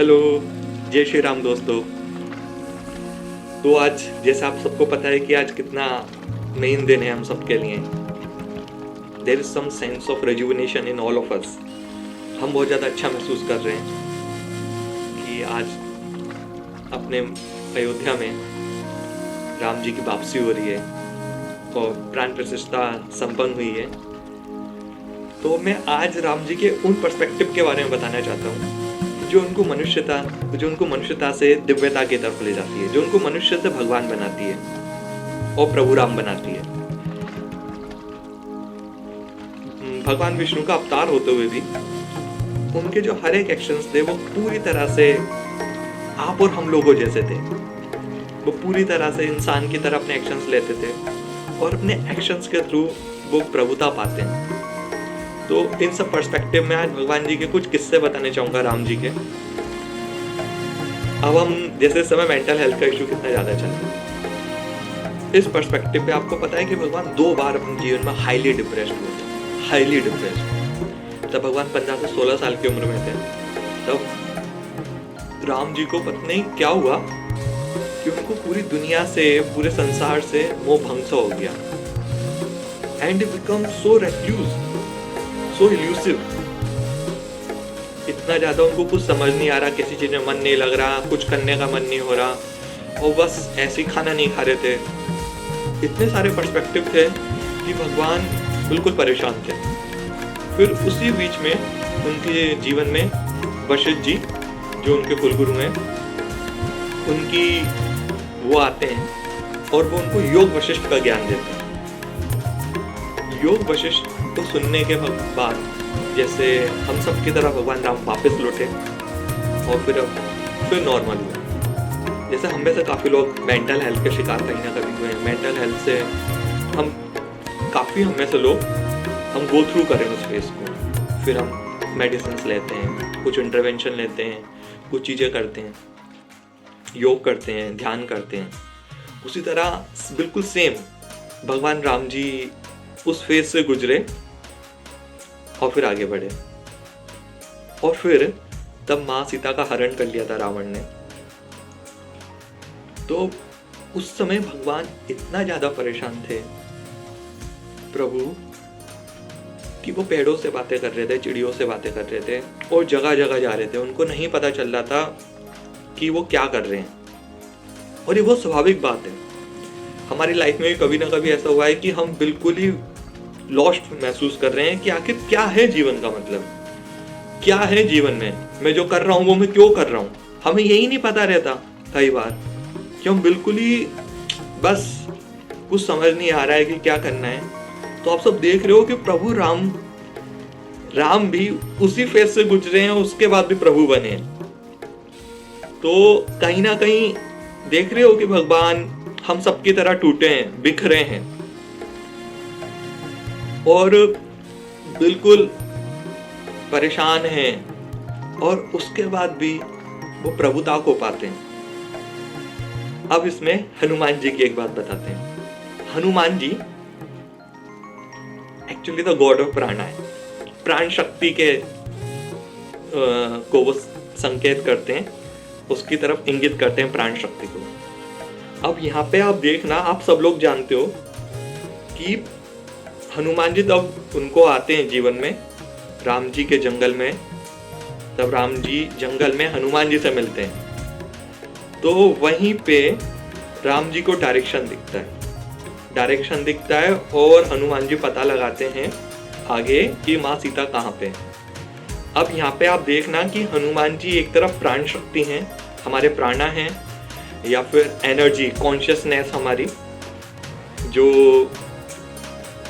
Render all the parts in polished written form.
Hello, जय श्री राम दोस्तों। तो आज जैसा आप सबको पता है कि आज कितना मेन दिन है हम सबके लिए। There is some sense of rejuvenation in all of us. हम बहुत ज़्यादा अच्छा महसूस कर रहे हैं कि आज अपने अयोध्या में राम जी की वापसी हो रही है और प्राण प्रतिष्ठा संपन्न हुई है। तो मैं आज राम जी के उन पर्सपेक्टिव के बारे में बताना चाहता हूँ जो उनको मनुष्यता से दिव्यता की तरफ ले जाती है, जो उनको मनुष्य से भगवान बनाती है और प्रभु राम बनाती है। भगवान विष्णु का अवतार होते हुए भी उनके जो हर एक एक्शंस थे वो पूरी तरह से आप और हम लोगों जैसे थे। वो पूरी तरह से इंसान की तरह अपने एक्शंस लेते थे और अपने एक्शंस के थ्रू वो प्रभुता पाते हैं। तो इन सब पर्सपेक्टिव में आज भगवान जी के कुछ किस्से बताने चाहूंगा राम जी के। अब हम जैसे इस समय मेंटल हेल्थ का इशू कितना ज्यादा चल रहा है, इस पर्सपेक्टिव पे आपको पता है कि भगवान 2 बार अपने जीवन में हाईली डिप्रेस्ड हुए थे। हाईली डिप्रेस्ड तब भगवान 15 से 16 साल की उम्र में थे। तब राम जी को पता नहीं क्या हुआ कि उनको पूरी दुनिया से, पूरे संसार से मोह भंग सा हो गया। And become so refuge, so elusive. इतना ज्यादा उनको कुछ समझ नहीं आ रहा, किसी चीज में मन नहीं लग रहा, कुछ करने का मन नहीं हो रहा और बस ऐसे ही खाना नहीं खा रहे थे। इतने सारे पर्सपेक्टिव थे कि भगवान बिल्कुल परेशान थे। फिर उसी बीच में उनके जीवन में वशिष्ठ जी, जो उनके कुलगुरु हैं, उनकी वो आते हैं और वो उनको योग वशिष्ठ का ज्ञान देते हैं। योग वशिष्ठ तो सुनने के बाद जैसे हम सब की तरह भगवान राम वापस लौटे और फिर नॉर्मल हुए। जैसे हम में से काफ़ी लोग मेंटल हेल्थ के शिकार कहीं ना कभी हुए हैं। मेंटल हेल्थ से हम में से लोग हम गो थ्रू करें उस फेस को। फिर हम मेडिसिन लेते हैं, कुछ इंटरवेंशन लेते हैं, कुछ चीज़ें करते हैं, योग करते हैं, ध्यान करते हैं। उसी तरह बिल्कुल सेम भगवान राम जी उस फेज से गुजरे और फिर आगे बढ़े। और फिर तब माँ सीता का हरण कर लिया था रावण ने। तो उस समय भगवान इतना ज्यादा परेशान थे प्रभु कि वो पेड़ों से बातें कर रहे थे, चिड़ियों से बातें कर रहे थे और जगह जगह जा रहे थे। उनको नहीं पता चल रहा था कि वो क्या कर रहे हैं। और ये बहुत स्वाभाविक बात है। हमारी लाइफ में भी कभी ना कभी ऐसा हुआ है कि हम बिल्कुल ही लॉस्ट महसूस कर रहे हैं कि आखिर क्या है जीवन का मतलब, क्या है जीवन में, मैं जो कर रहा हूँ वो मैं क्यों कर रहा हूँ। हमें यही नहीं पता रहता कई बार कि हम बिल्कुल ही बस कुछ समझ नहीं आ रहा है कि क्या करना है। तो आप सब देख रहे हो कि प्रभु राम भी उसी फेज से गुजरे हैं, उसके बाद भी प्रभु बने। तो कहीं ना कहीं देख रहे हो कि भगवान हम सबकी तरह टूटे हैं, बिखरे हैं और बिल्कुल परेशान हैं, और उसके बाद भी वो प्रभुता को पाते हैं। अब इसमें हनुमान जी की एक बात बताते हैं। Hanuman ji actually the God of प्राणा है। प्राण शक्ति के को वो संकेत करते हैं, उसकी तरफ इंगित करते हैं प्राण शक्ति को। अब यहाँ पे आप देखना, आप सब लोग जानते हो कि हनुमान जी तब उनको आते हैं जीवन में राम जी के जंगल में। तब राम जी जंगल में हनुमान जी से मिलते हैं। तो वहीं पे राम जी को डायरेक्शन दिखता है और हनुमान जी पता लगाते हैं आगे कि माँ सीता कहाँ पे है। अब यहाँ पे आप देखना कि हनुमान जी एक तरफ प्राण शक्ति हैं, हमारे प्राणा हैं, या फिर एनर्जी, कॉन्शियसनेस हमारी, जो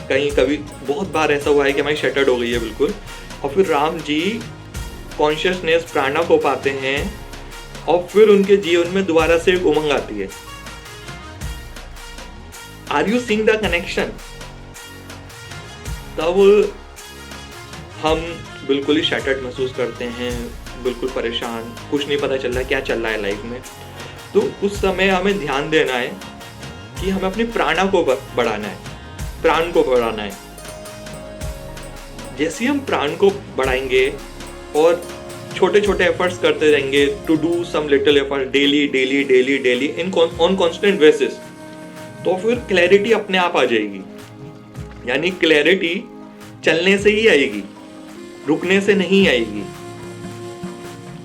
कहीं कभी बहुत बार ऐसा हुआ है कि हमारी शटर्ड हो गई है बिल्कुल। और फिर राम जी कॉन्शियसनेस प्राणा को पाते हैं और फिर उनके जीवन में दोबारा से एक उमंग आती है। Are you seeing the connection? तब हम बिल्कुल ही शटर्ड महसूस करते हैं, बिल्कुल परेशान, कुछ नहीं पता चल रहा क्या चल रहा है लाइफ में। तो उस समय हमें ध्यान देना है कि हमें अपनी प्राणा को बढ़ाना है, प्राण को बढ़ाना है। जैसे हम प्राण को बढ़ाएंगे और छोटे छोटे एफर्ट्स करते रहेंगे to do some little effort daily daily daily daily in on constant basis, तो फिर क्लैरिटी अपने आप आ जाएगी। यानी क्लैरिटी चलने से ही आएगी, रुकने से नहीं आएगी।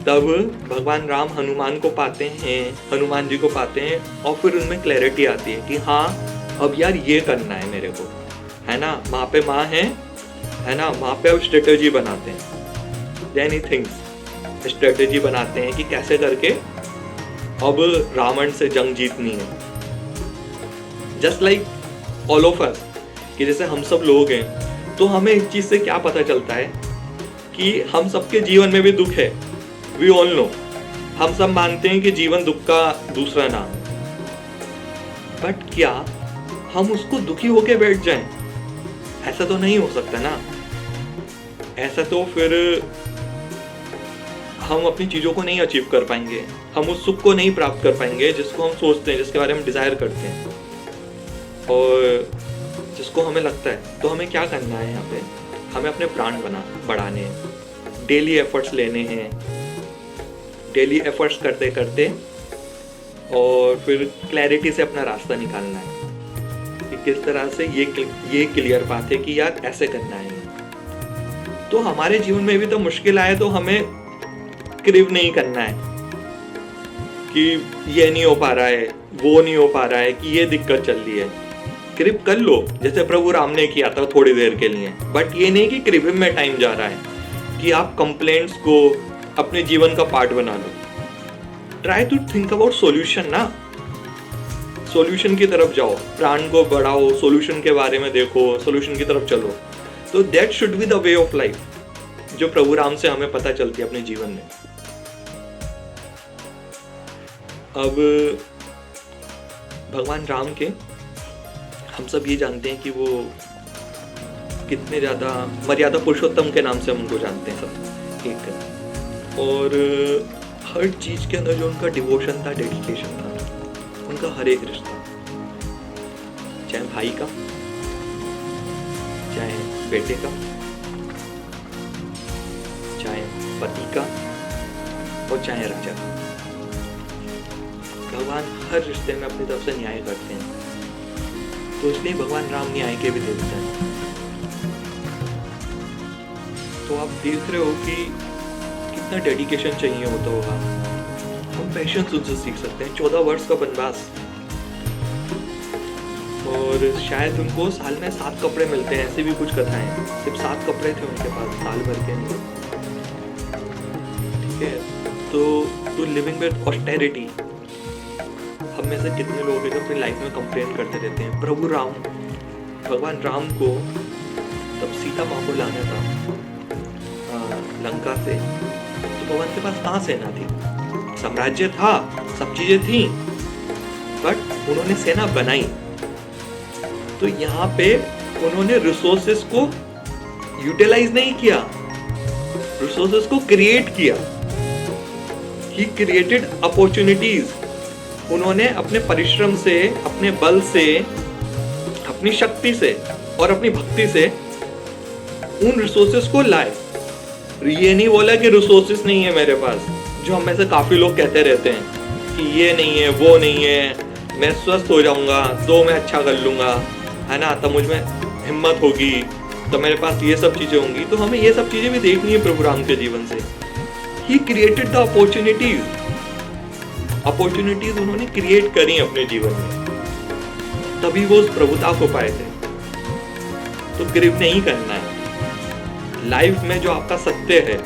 तब भगवान राम हनुमान को पाते हैं, हनुमान जी को पाते हैं, और फिर उनमें क्लैरिटी आती है कि हाँ अब यार ये करना है मेरे को, है ना। वहाँ पे माँ है ना, वहाँ पे अब स्ट्रेटेजी बनाते हैं, देनी थिंग्स स्ट्रेटेजी बनाते हैं कि कैसे करके अब रावण से जंग जीतनी है। जस्ट लाइक ऑल ऑफ अस, कि जैसे हम सब लोग हैं, तो हमें इस चीज से क्या पता चलता है कि हम सबके जीवन में भी दुख है। वी ऑल नो, हम सब मानते हैं कि जीवन दुख का दूसरा नाम है, बट क्या हम उसको दुखी होके बैठ जाएं? ऐसा तो नहीं हो सकता ना। ऐसा तो फिर हम अपनी चीजों को नहीं अचीव कर पाएंगे, हम उस सुख को नहीं प्राप्त कर पाएंगे जिसको हम सोचते हैं, जिसके बारे में डिजायर करते हैं और जिसको हमें लगता है। तो हमें क्या करना है यहाँ पे? हमें अपने प्राण बढ़ाने हैं, डेली एफर्ट्स लेने हैं, डेली एफर्ट्स करते करते, और फिर क्लैरिटी से अपना रास्ता निकालना है कि किस तरह से ये क्लियर बात है कि यार ऐसे करना है। तो हमारे जीवन में भी तो मुश्किल आए तो हमें क्रिव नहीं करना है कि ये नहीं हो पा रहा है, वो नहीं हो पा रहा है, कि ये दिक्कत चल रही है। क्रिव कर लो जैसे प्रभु राम ने किया था थोड़ी देर के लिए, बट ये नहीं कि क्रिव में टाइम जा रहा है कि आप कंप्लेंट्स को अपने जीवन का पार्ट बना लो। Try to think about solution ना, सॉल्यूशन की तरफ जाओ, प्राण को बढ़ाओ, सॉल्यूशन के बारे में देखो, सॉल्यूशन की तरफ चलो। तो that should be the way of life जो प्रभु राम से हमें पता चलती है अपने जीवन में। अब भगवान राम के हम सब ये जानते हैं कि वो कितने ज्यादा मर्यादा पुरुषोत्तम के नाम से हम उनको जानते हैं सब, एक। और हर चीज के अंदर जो उनका डिवोशन था, डेडिकेशन था, उनका हर एक रिश्ता, चाहे भाई का, चाहे बेटे का, चाहे पति का, और चाहे राजा का, भगवान हर रिश्ते में अपनी तरफ से न्याय करते हैं। तो इसलिए भगवान राम न्याय के भी देवता हैं। तो आप देख रहे हो कि कितना डेडिकेशन चाहिए होता होगा। हम पैशंस उनसे सीख सकते हैं। 14 वर्ष का वनवास, और शायद उनको साल में 7 कपड़े मिलते हैं, ऐसे भी कुछ कथाएं। सिर्फ 7 कपड़े थे उनके पास, साल भर के नहीं। ठीक है, तो लिविंग विद ऑस्टेरिटी। हम में से कितने लोग हैं जो अपनी लाइफ में कंप्लेन करते रहते हैं। प्रभु राम, भगवान राम को तब सीता माँ को लाना था लंका से, तो भगवान के पास कहाँ सेना थी? साम्राज्य था, सब चीजें थी, बट उन्होंने सेना बनाई। तो यहाँ पे उन्होंने रिसोर्सेस को यूटिलाइज नहीं किया, रिसोर्सेस को क्रिएट किया। He created opportunities. उन्होंने अपने परिश्रम से, अपने बल से, अपनी शक्ति से और अपनी भक्ति से उन रिसोर्सेस को लाए। ये नहीं बोला कि रिसोर्सेस नहीं है मेरे पास, जो हम में से काफी लोग कहते रहते हैं कि ये नहीं है, वो नहीं है, मैं स्वस्थ हो जाऊंगा तो मैं अच्छा कर लूंगा, है ना, तब मुझ में हिम्मत होगी, तो मेरे पास ये सब चीजें होंगी। तो हमें ये सब चीजें भी देखनी है प्रभु राम के जीवन से। He created the opportunities. Opportunities उन्होंने क्रिएट करी अपने जीवन में, तभी वो उस प्रभुता को पाए थे। तो ग्रीव नहीं करना है। लाइफ में जो आपका सत्य है,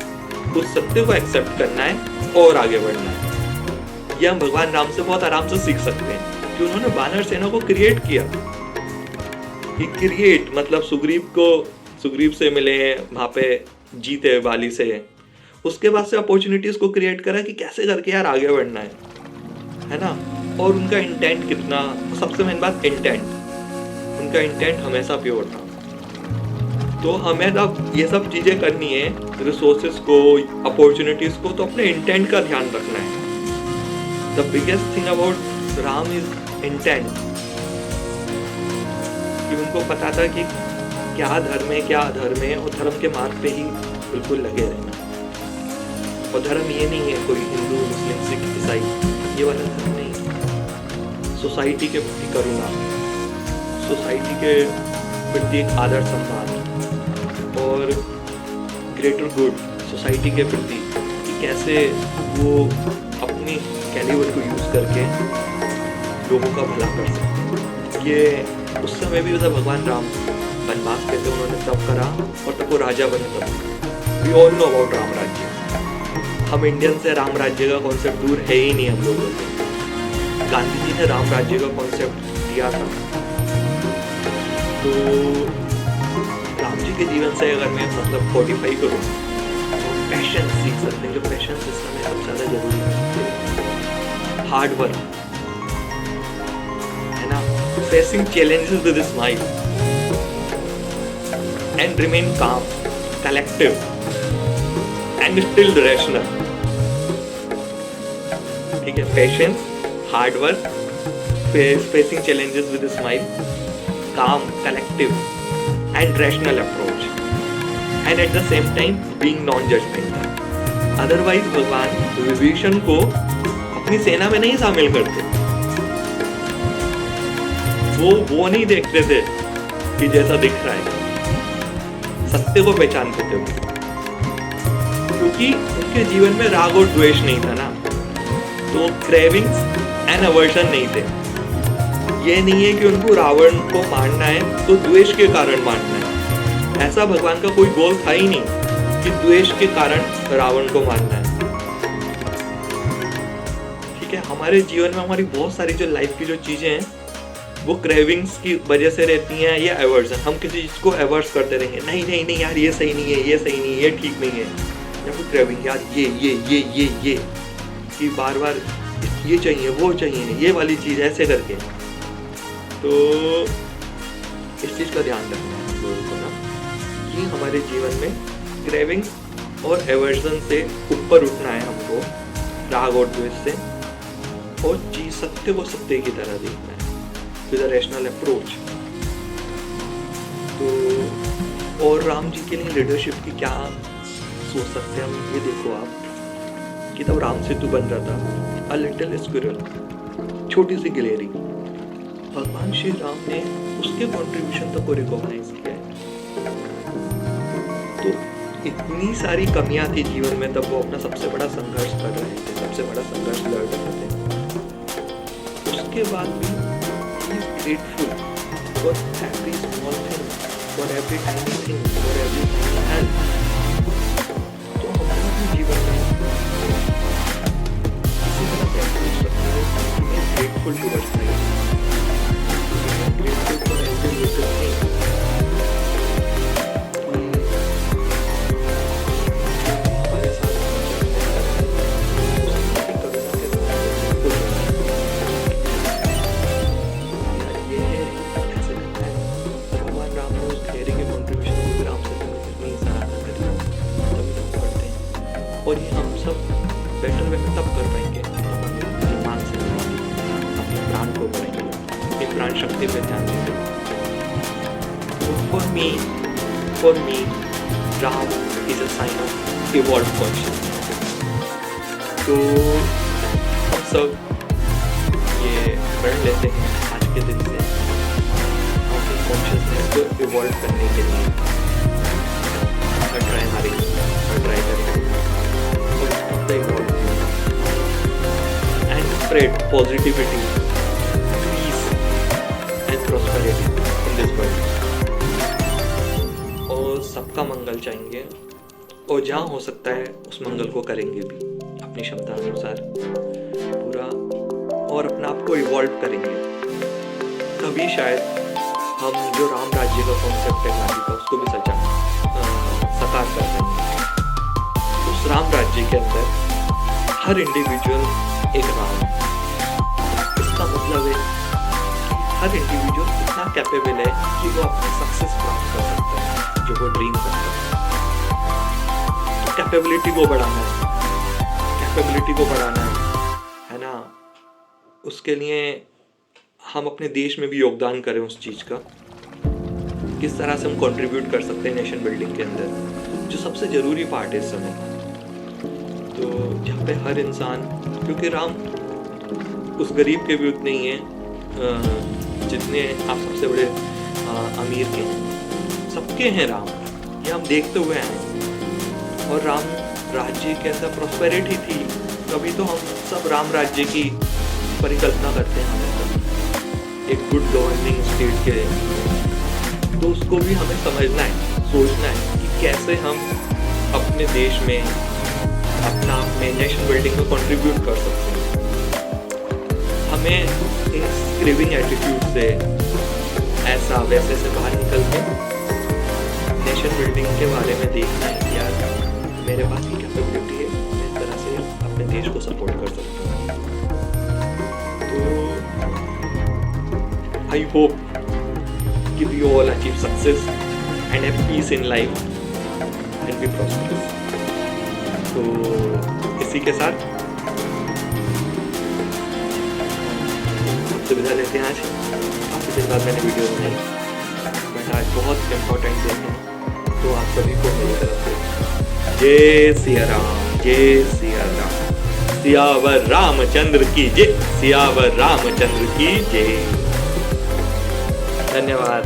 उस सत्य को एक्सेप्ट करना है और आगे बढ़ना है। ये हम भगवान राम से बहुत आराम से सीख सकते हैं कि उन्होंने वानर सेना को क्रिएट किया। क्रिएट मतलब सुग्रीव से मिले, वहां पे जीते वाली से, उसके बाद से अपॉर्चुनिटीज को क्रिएट करा कि कैसे करके यार आगे बढ़ना है ना। और उनका इंटेंट कितना, सबसे मेन बात इंटेंट, उनका इंटेंट हमेशा प्योर था। तो हमें अब ये सब चीजें करनी है, रिसोर्सेज को, अपॉर्चुनिटीज को, तो अपने इंटेंट का ध्यान रखना है। The biggest thing about Ram is intent, कि उनको पता था कि क्या धर्म है, क्या अधर्म है, और धर्म के मार्ग पे ही बिल्कुल लगे रहना। और धर्म ये नहीं है कोई हिंदू, मुस्लिम, सिख, ईसाई, ये वाला धर्म नहीं। सोसाइटी के प्रति करुणा, सोसाइटी के प्रति एक आदर सम्मान और ग्रेटर गुड सोसाइटी के प्रति कि कैसे वो अपनी कैलिबर को यूज़ करके लोगों का भला कर सकते। ये उस समय भी जब भगवान राम वनवास पे थे, उन्होंने तप करा और तब वो राजा बने। तब we all know about Ram Rajya. हम इंडियन से राम राज्य का कॉन्सेप्ट दूर है ही नहीं हम लोगों से। गांधी जी ने राम राज्य का कॉन्सेप्ट दिया था। तो राम जी के जीवन से अगर मैं मतलब कोडिफाई करूँ तो पैशन सीख सकते हैं। जो पैशन इस समय सबसे ज़्यादा जरूरी है, हार्ड वर्क है ना, facing challenges with smile and remain काम, कलेक्टिव एंड स्टिल रैशनल। ठीक है, patience, hard work, facing challenges with smile, calm, collective and rational approach, and at the same time being non-judgmental. Otherwise भगवान विभीषण को अपनी सेना में नहीं शामिल करते। वो नहीं देखते थे कि जैसा दिख रहा है, सत्य को पहचानते थे वो, क्योंकि उनके जीवन में राग और द्वेष नहीं था ना, तो क्रेविंग्स एंड अवर्जन नहीं थे। ये नहीं है कि उनको रावण को मारना है तो द्वेष के कारण मारना है। ऐसा भगवान का कोई गोल था ही नहीं कि द्वेष के कारण रावण को मारना है। ठीक है, हमारे जीवन में हमारी बहुत सारी जो लाइफ की जो चीजें हैं वो क्रेविंग्स की वजह से रहती हैं या एवर्जन। हम किसी चीज को एवर्स करते रहेंगे, नहीं नहीं नहीं यार ये सही नहीं है, ये सही नहीं है, ये ठीक नहीं है, या फिर क्रेविंग यार ये कि बार बार ये चाहिए, वो चाहिए, ये वाली चीज, ऐसे करके। तो इस चीज़ का ध्यान रखना है हम लोगों को ना, कि हमारे जीवन में क्रेविंग्स और एवर्जन से ऊपर उठना है हमको, राग और द्वेष से, और चीज सत्य को सत्य की तरह देखना है विद अ रैशनल अप्रोच। तो और राम जी के लिए लीडरशिप की क्या सोच सकते हैं हम, ये देखो आप कि तब राम सेतु बन रहा था, अ लिटिल स्क्विरल, छोटी सी गिलहरी, भगवान श्री राम ने उसके कंट्रीब्यूशन तक को रिकॉग्नाइज किया है। तो इतनी सारी कमियां थी जीवन में, तब वो अपना सबसे बड़ा संघर्ष कर रहे थे, सबसे बड़ा संघर्ष लड़ रहे थे। उसके बाद भी he is grateful for every small thing, for every tiny thing, for every tiny help. तो हमारे भी जीवन में इसी तरह से अप्रोच रखना है कि grateful towards life, grateful for every little thing. हमारे साथ ये है, ऐसे करना है। भगवान राम ने उस धैर्य के कॉन्ट्रीब्यूशन को राम से इतनी सराहना करी, तभी हम पढ़ते हैं। और ये हम सब बेटर तब कर पाएंगे जब मान से अपने प्राण को बढ़ाएंगे, प्राण शक्ति पे ध्यान देंगे। For me Ram is a sign of evolve consciousness. तो हम सब ये पढ़ लेते हैं आज के दिन से, अपनी कॉन्शियसनेस को इवॉल्व करने के लिए ट्राई करेंगे and spread positivity, prosperity in this world। और सबका मंगल चाहेंगे, और जहाँ हो सकता है उस मंगल को करेंगे भी अपनी क्षमता अनुसार पूरा, और अपने आप को इवॉल्व करेंगे। तभी शायद हम जो राम राज्य का कॉन्सेप्ट है गांधी का, उसको भी साकार कर पाएंगे। उस राम राज्य के अंदर हर इंडिविजुअल एक राम है। इसका मतलब है हर इंडिविजुअल इतना कैपेबल है कि वो अपनी सक्सेस प्राप्त कर सकता है जो वो ड्रीम करता है। तो कैपेबिलिटी को बढ़ाना है ना। उसके लिए हम अपने देश में भी योगदान करें उस चीज़ का, किस तरह से हम कंट्रीब्यूट कर सकते हैं नेशन बिल्डिंग के अंदर, जो सबसे ज़रूरी पार्ट है इस समय। तो जहाँ पे हर इंसान, क्योंकि राम उस गरीब के भी उतने ही हैं जितने आप सबसे बड़े अमीर के हैं, सबके हैं राम, ये हम देखते हुए आए। और राम राज्य कैसा प्रॉस्पेरिटी थी, कभी तो हम सब राम राज्य की परिकल्पना करते हैं हमें एक गुड गवर्निंग स्टेट के, तो उसको भी हमें समझना है, सोचना है कि कैसे हम अपने देश में अपना नेशन बिल्डिंग में कंट्रीब्यूट कर सकते हैं। हमें इस क्रेविंग एटीट्यूड से ऐसा वैसे से बाहर निकल के नेशन बिल्डिंग के बारे में देखना है कि यार मेरे पास ये कैपेबिलिटी है, मैं इस तरह से अपने देश को सपोर्ट कर सकता हूँ। तो आई होप कि we all achieve success and have peace in life and be prosperous. तो इसी के साथ आपसे विदा लेते हैं। आज काफ़ी दिन बाद मैंने वीडियो बनाई, बट आज बहुत इम्पोर्टेंट दिन है, तो आप सभी को मेरी तरफ से जय सिया राम, जय सिया राम, सियावर रामचंद्र की जय, सियावर रामचंद्र की जय। धन्यवाद।